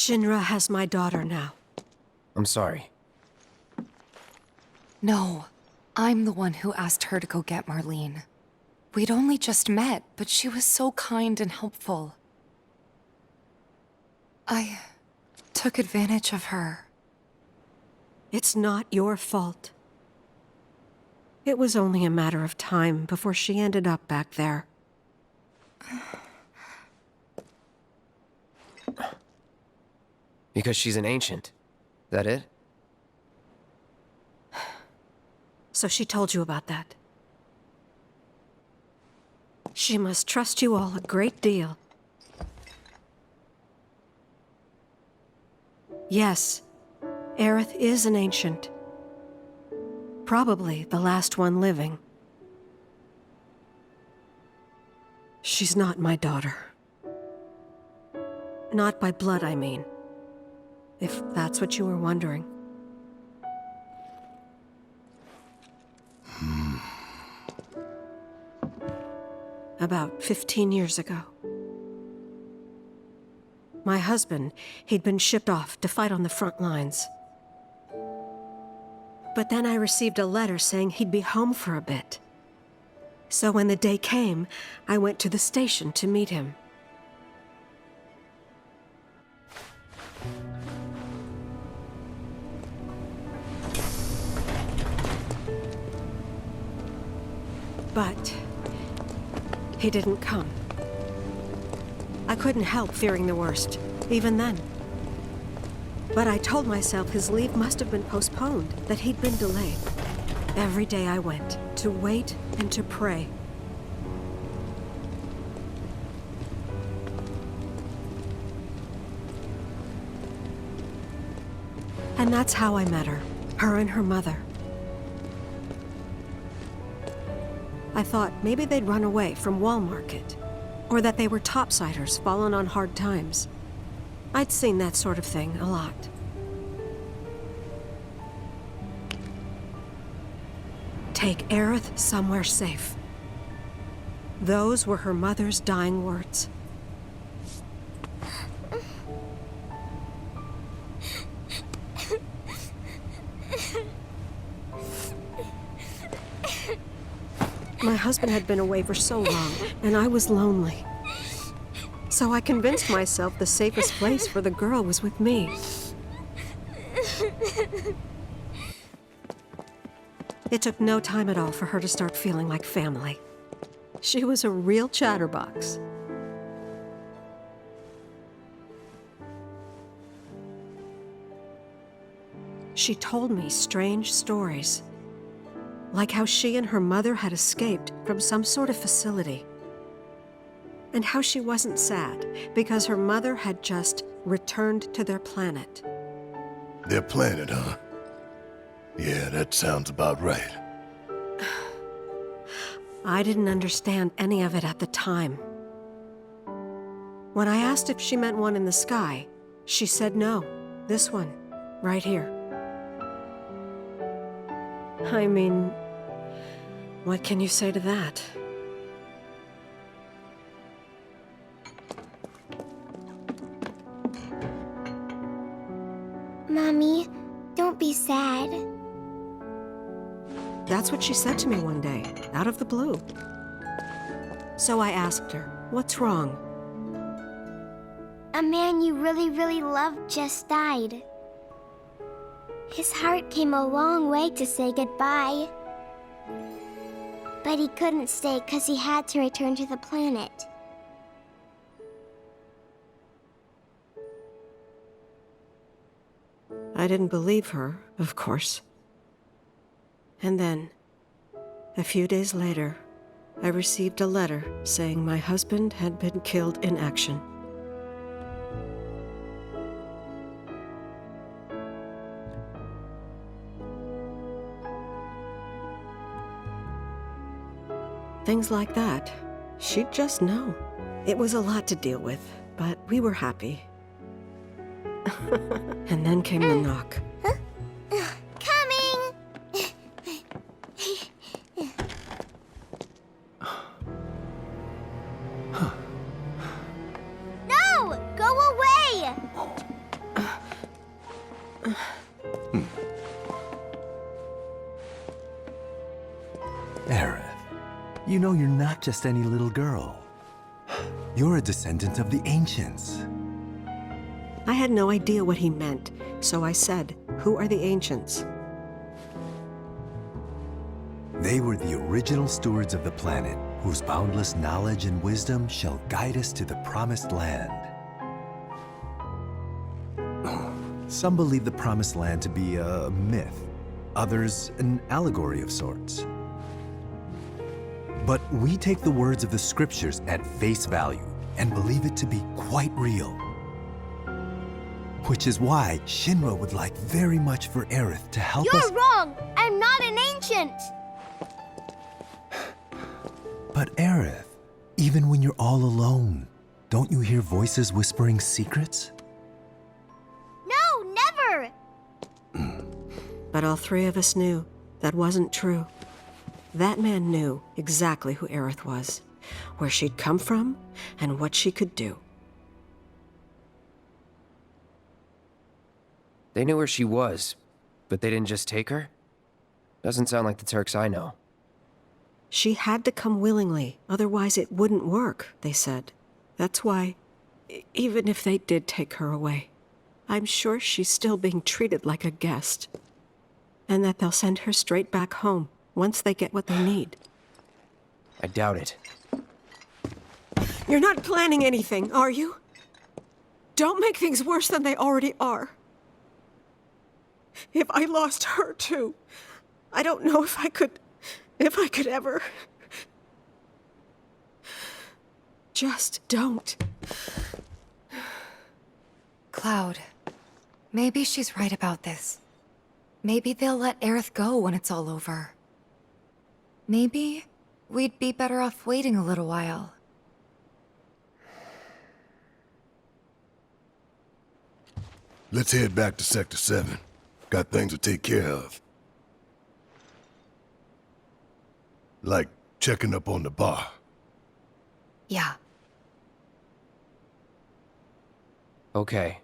Shinra has my daughter now. I'm sorry. No, I'm the one who asked her to go get Marlene. We'd only just met, but she was so kind and helpful. I took advantage of her. It's not your fault. It was only a matter of time before she ended up back there. Because she's an ancient. That it? So she told you about that. She must trust you all a great deal. Yes, Aerith is an ancient. Probably the last one living. She's not my daughter. Not by blood, I mean. If that's what you were wondering. About 15 years ago. My husband, he'd been shipped off to fight on the front lines. But then I received a letter saying he'd be home for a bit. So when the day came, I went to the station to meet him. But he didn't come. I couldn't help fearing the worst, even then. But I told myself his leave must have been postponed, that he'd been delayed. Every day I went, to wait and to pray. And that's how I met her and her mother. I thought maybe they'd run away from Wall Market, or that they were topsiders fallen on hard times. I'd seen that sort of thing a lot. Take Aerith somewhere safe. Those were her mother's dying words. My husband had been away for so long, and I was lonely. So I convinced myself the safest place for the girl was with me. It took no time at all for her to start feeling like family. She was a real chatterbox. She told me strange stories. Like how she and her mother had escaped from some sort of facility. And how she wasn't sad because her mother had just returned to their planet. Their planet, huh? Yeah, that sounds about right. I didn't understand any of it at the time. When I asked if she meant one in the sky, she said no. This one, right here. I mean, what can you say to that? Mommy, don't be sad. That's what she said to me one day, out of the blue. So I asked her, what's wrong? A man you really, really loved just died. His heart came a long way to say goodbye. But he couldn't stay because he had to return to the planet. I didn't believe her, of course. And then, a few days later, I received a letter saying my husband had been killed in action. Things like that, she'd just know. It was a lot to deal with, but we were happy. And then came the knock. Coming! No! Go away! You know you're not just any little girl. You're a descendant of the ancients. I had no idea what he meant, so I said, "Who are the ancients?" They were the original stewards of the planet, whose boundless knowledge and wisdom shall guide us to the promised land. Some believe the promised land to be a myth, others an allegory of sorts. But we take the words of the scriptures at face value and believe it to be quite real. Which is why Shinra would like very much for Aerith to help us. You're wrong! I'm not an ancient! But Aerith, even when you're all alone, don't you hear voices whispering secrets? No, never! But all three of us knew that wasn't true. That man knew exactly who Aerith was, where she'd come from, and what she could do. They knew where she was, but they didn't just take her? Doesn't sound like the Turks I know. She had to come willingly, otherwise it wouldn't work, they said. That's why, even if they did take her away, I'm sure she's still being treated like a guest. And that they'll send her straight back home once they get what they need. I doubt it. You're not planning anything, are you? Don't make things worse than they already are. If I lost her too, I don't know if I could ever. Just don't. Cloud, maybe she's right about this. Maybe they'll let Aerith go when it's all over. Maybe we'd be better off waiting a little while. Let's head back to Sector 7. Got things to take care of. Like checking up on the bar. Yeah. Okay.